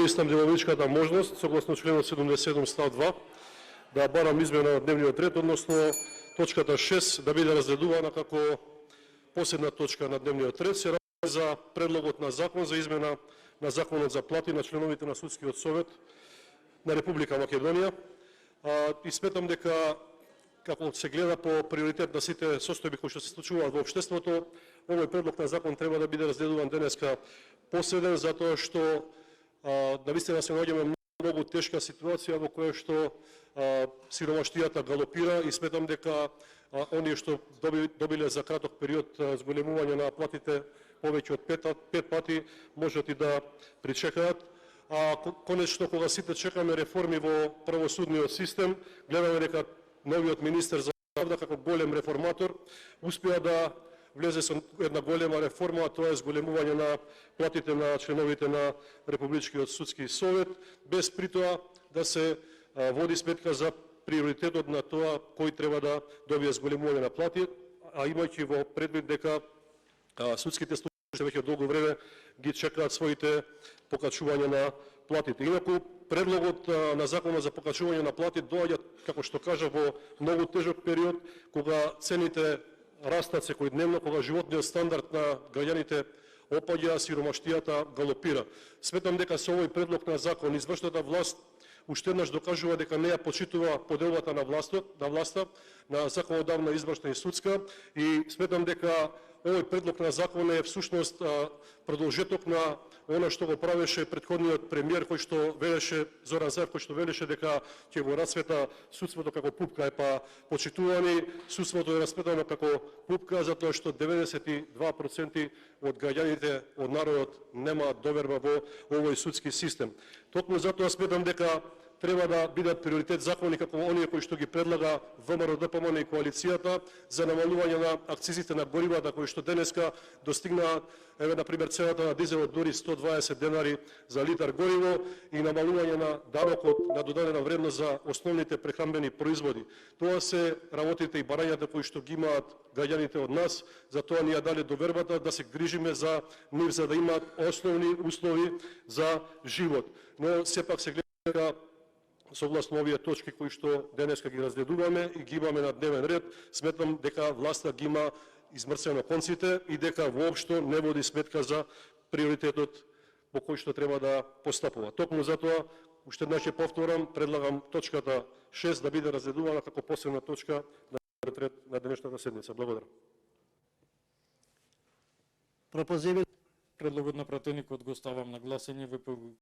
користам деловничката можност, согласно членот 77 став 2, да барам измена на дневниот ред, односно точката 6 да биде разгледувана како последна точка на дневниот ред. Се работи за предлогот на закон за измена на законот за плати на членовите на Судскиот совет на Република Македонија. И сметам дека како се гледа по приоритет на сите состојби кои што се случуваат во општеството, овој предлог на закон треба да биде разгледуван денеска последен, затоа што навистина се наоѓаме многу тешка ситуација во која што сиромаштијата галопира и сметам дека оние што добиле за краток период зголемување на платите повеќе од 5 пати можат и да причекаат. Конечно, кога сите чекаме реформи во правосудниот систем, гледаме дека новиот министер за правда како голем реформатор успеа да влезе со една голема реформа, а тоа е зголемување на платите на членовите на Републичкиот судски совет, без притоа да се води сметка за приоритетот на тоа кој треба да добие зголемување на плати, а имајќи во предвид дека судските служби веќе долго време ги чекаат своите покачувања на платите. Инаку, предлогот на законот за покачување на плати доаѓа, како што кажа, во многу тежок период, кога цените растат секојдневно, кога животниот стандард на граѓаните опаѓа, сиромаштијата галопира. Сметам дека со овој предлог на закон извршната власт уште еднаш докажува дека не ја почитува поделбата на власта, на законодавна, извршна и судска, и сметам дека овој предлог на закон е всушност продолжеток на она што го правеше претходниот премиер, кој што велеше, Зоран Заев, кој што велеше дека ќе го расцвета судството како пупка. Почитувани, судството е расцветано како пупка, затоа што 92% од граѓаните, од народот, немаат доверба во овој судски систем. Токму затоа сметам дека треба да бидат приоритет закони како оние кои што ги предлага ВМРО, ДПМН и коалицијата за намалување на акцизите на горивата кои што денеска достигнаат, еве на пример цената на дизелот дури 120 денари за литар гориво и намалување на данокот на додадена вредност за основните прехранбени производи. Тоа се работите и барањата кои што ги имаат граѓаните од нас, затоа ни ја дале довербата да се грижиме за нив за да имаат основни услови за живот. Но сепак се гледа согласно овие точки кои што денеска ги разгледуваме и ги имаме на дневен ред, сметам дека власта ги има измрсено конците и дека воопшто не води сметка за приоритетот по кој што треба да постапува. Токму затоа, уште еднаш ќе повторам, предлагам точката 6 да биде разгледувана како последна точка на дневниот ред на денешната седница. Благодарам. Предлогот на пратеникот го ставам на гласање.